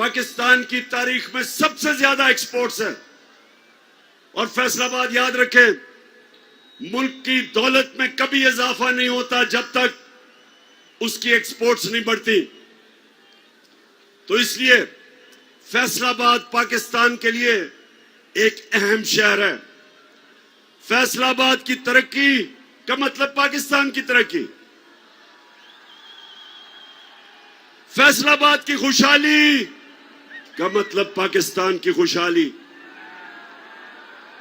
पाकिस्तान की तारीख में सबसे ज्यादा एक्सपोर्ट्स है। और फैसलाबाद याद रखें, मुल्क की दौलत में कभी इजाफा नहीं होता जब तक उसकी एक्सपोर्ट्स नहीं बढ़ती। तो इसलिए फैसलाबाद पाकिस्तान के लिए एक अहम शहर है। फैसलाबाद की तरक्की का मतलब पाकिस्तान की तरक्की, फैसलाबाद की खुशहाली का मतलब पाकिस्तान की खुशहाली।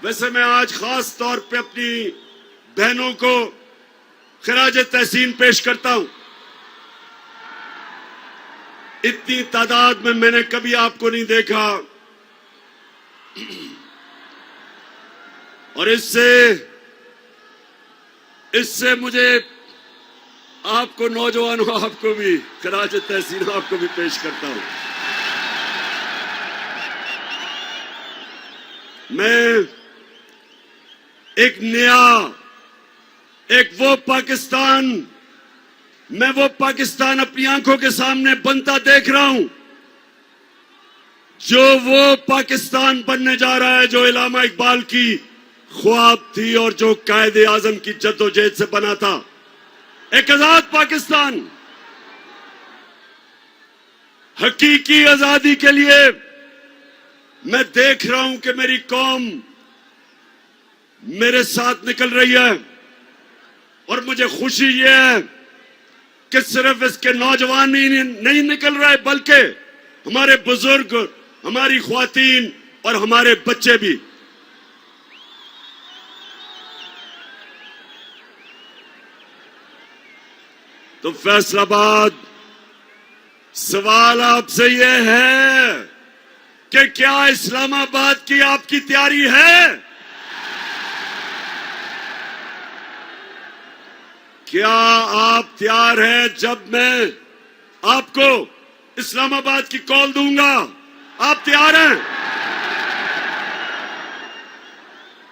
वैसे मैं आज खास तौर पे अपनी बहनों को खिराज तहसीन पेश करता हूं। इतनी तादाद में मैंने कभी आपको नहीं देखा, और इससे मुझे आपको, नौजवानों, आपको भी खिराज तहसीन आपको भी पेश करता हूं। मैं एक नया, वो पाकिस्तान अपनी आंखों के सामने बनता देख रहा हूं, जो वो पाकिस्तान बनने जा रहा है जो इलामा इकबाल की ख्वाब थी और जो कायदे आजम की जद्दोजहद से बना था। एक आजाद पाकिस्तान, हकीकी आजादी के लिए मैं देख रहा हूं कि मेरी कौम मेरे साथ निकल रही है। और मुझे खुशी यह है कि सिर्फ इसके नौजवान ही नहीं निकल रहे, बल्कि हमारे बुजुर्ग, हमारी ख्वातीन और हमारे बच्चे भी। तो फैसलाबाद, सवाल आपसे यह है कि क्या इस्लामाबाद की आपकी तैयारी है? क्या आप तैयार हैं जब मैं आपको इस्लामाबाद की कॉल दूंगा? आप तैयार हैं?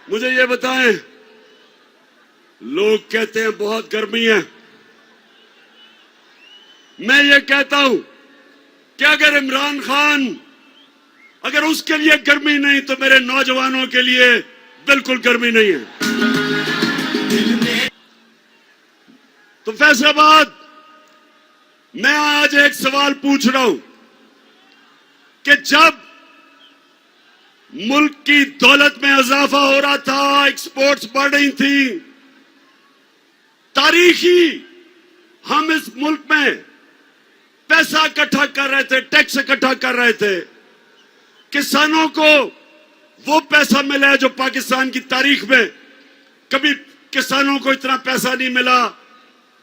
मुझे ये बताएं, लोग कहते हैं बहुत गर्मी है। मैं ये कहता हूं कि अगर इमरान खान, अगर उसके लिए गर्मी नहीं तो मेरे नौजवानों के लिए बिल्कुल गर्मी नहीं है। तो फैसलाबाद, मैं आज एक सवाल पूछ रहा हूं कि जब मुल्क की दौलत में इजाफा हो रहा था, एक्सपोर्ट्स बढ़ रही थी, तारीखी हम इस मुल्क में पैसा इकट्ठा कर रहे थे, टैक्स इकट्ठा कर रहे थे, किसानों को वो पैसा मिला है जो पाकिस्तान की तारीख में कभी किसानों को इतना पैसा नहीं मिला।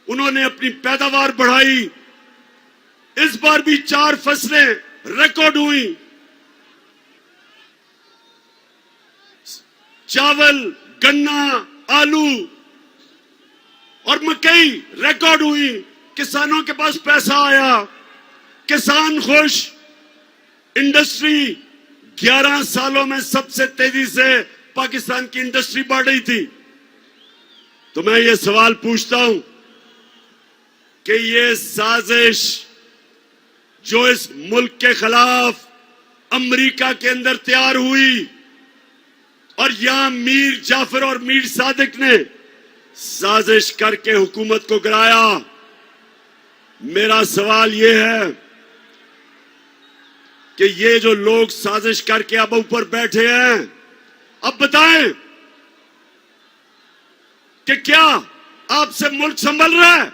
उन्होंने अपनी पैदावार बढ़ाई। इस बार भी 4 फसलें रिकॉर्ड हुई। चावल, गन्ना, आलू और मकई रिकॉर्ड हुई। किसानों के पास पैसा आया, किसान खुश। इंडस्ट्री 11 सालों में सबसे तेजी से पाकिस्तान की इंडस्ट्री बढ़ रही थी। तो मैं ये सवाल पूछता हूं कि ये साजिश जो इस मुल्क के खिलाफ अमेरिका के अंदर तैयार हुई और यहां मीर जाफर और मीर सादिक ने साजिश करके हुकूमत को गिराया, मेरा सवाल यह है कि ये जो लोग साजिश करके अब ऊपर बैठे हैं, अब बताएं कि क्या आपसे मुल्क संभल रहा है?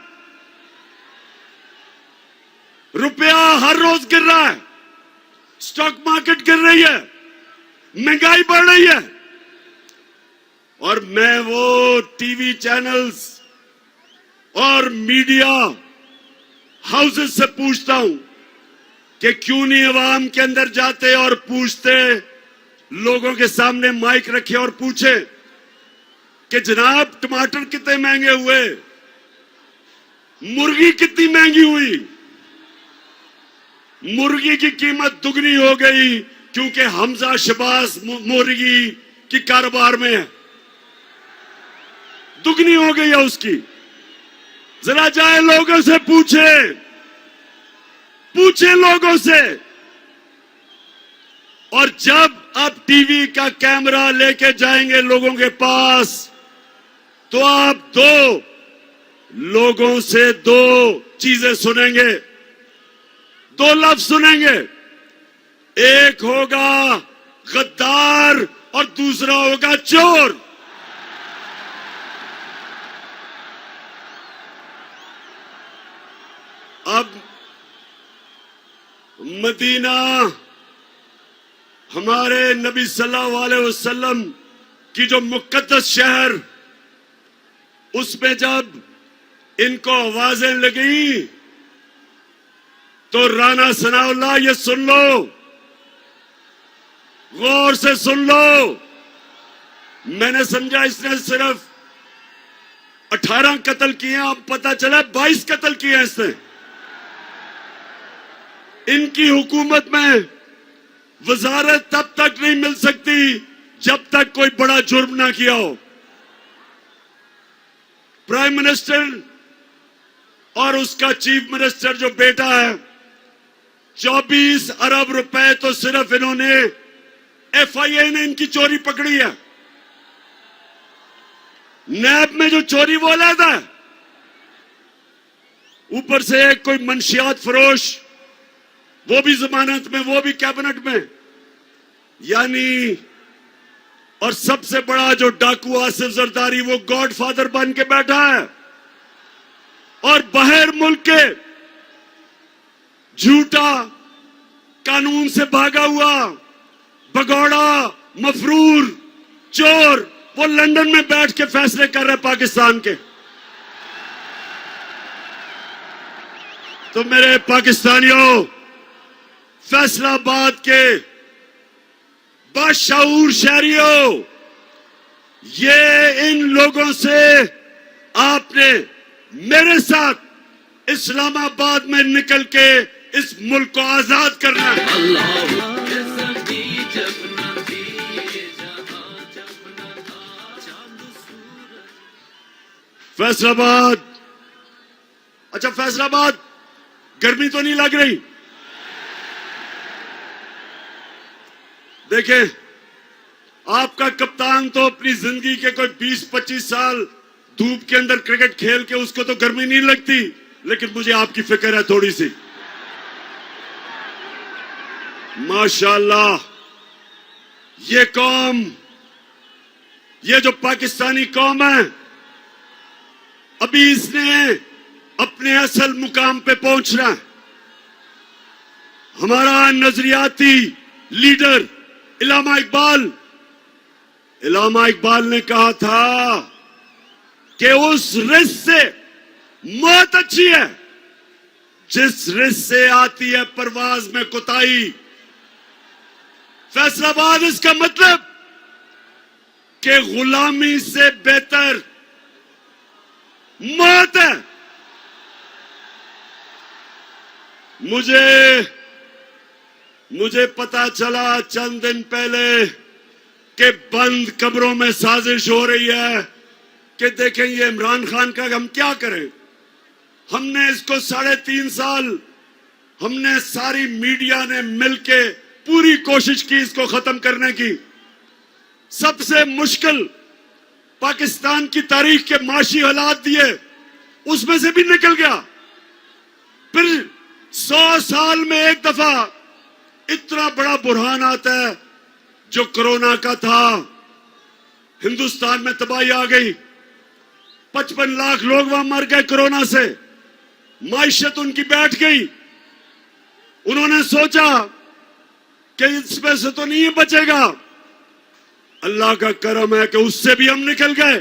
रुपया हर रोज गिर रहा है, स्टॉक मार्केट गिर रही है, महंगाई बढ़ रही है। और मैं वो टीवी चैनल्स और मीडिया हाउसेस से पूछता हूं कि क्यों नहीं अवाम के अंदर जाते और पूछते, लोगों के सामने माइक रखे और पूछे कि जनाब टमाटर कितने महंगे हुए, मुर्गी कितनी महंगी हुई। मुर्गी की कीमत दुगनी हो गई क्योंकि हमजा शबाज मुर्गी की कारोबार में है, दुगनी हो गई है उसकी। जरा जाए लोगों से पूछे लोगों से और जब आप टीवी का कैमरा लेके जाएंगे लोगों के पास, तो आप दो लोगों से दो चीजें सुनेंगे, दो लफ्ज सुनेंगे। एक होगा गद्दार और दूसरा होगा चोर। अब मदीना हमारे नबी सल्लल्लाहु अलैहि वसल्लम की जो मुकद्दस शहर, उसमें जब इनको आवाजें लगी तो राना सनाउल्लाह, ये सुन लो, गौर से सुन लो। मैंने समझा इसने सिर्फ 18 कत्ल किए, अब पता चला 22 कत्ल किए हैं इसने। इनकी हुकूमत में वजारत तब तक नहीं मिल सकती जब तक कोई बड़ा जुर्म ना किया हो। प्राइम मिनिस्टर और उसका चीफ मिनिस्टर जो बेटा है, 24 अरब रुपए तो सिर्फ इन्होंने, FIA ने इनकी चोरी पकड़ी है। नैब में जो चोरी बोला था, ऊपर से एक कोई मंशियात फरोश, वो भी जमानत में, वो भी कैबिनेट में, यानी। और सबसे बड़ा जो डाकू आसिफ जरदारी, वो गॉडफादर बन के बैठा है। और बाहर मुल्क के झूठा कानून से भागा हुआ भगौड़ा, मफरूर, चोर, वो लंदन में बैठ के फैसले कर रहे पाकिस्तान के। तो मेरे पाकिस्तानियों, फैसलाबाद के बाशऊर शहरियों, ये इन लोगों से आपने मेरे साथ इस्लामाबाद में निकल के इस मुल्क को आजाद करना है। फैसलाबाद, अच्छा फैसलाबाद, गर्मी तो नहीं लग रही? देखें, आपका कप्तान तो अपनी जिंदगी के कोई 20-25 साल धूप के अंदर क्रिकेट खेल के उसको तो गर्मी नहीं लगती, लेकिन मुझे आपकी फिक्र है थोड़ी सी। माशाल्लाह, ये कौम, ये जो पाकिस्तानी कौम है, अभी इसने अपने असल मुकाम पे पहुंचना है। हमारा नजरियाती लीडर इलामा इकबाल ने कहा था कि उस रिस्क से मौत अच्छी है जिस रिस्क से आती है परवाज में कोताही। फैसलाबाद इसका मतलब कि गुलामी से बेहतर मौत है। मुझे पता चला चंद दिन पहले कि बंद कब्रों में साजिश हो रही है कि देखें ये इमरान खान का हम क्या करें। हमने इसको 3.5 साल, हमने सारी मीडिया ने मिलके पूरी कोशिश की इसको खत्म करने की। सबसे मुश्किल पाकिस्तान की तारीख के माशी हालात दिए, उसमें से भी निकल गया। फिर 100 साल में एक दफा इतना बड़ा बुरहान आता है जो कोरोना का था। हिंदुस्तान में तबाही आ गई, 55 लाख लोग वहां मर गए कोरोना से, माइशत उनकी बैठ गई। उन्होंने सोचा कि इसमें से तो नहीं बचेगा। अल्लाह का करम है कि उससे भी हम निकल गए।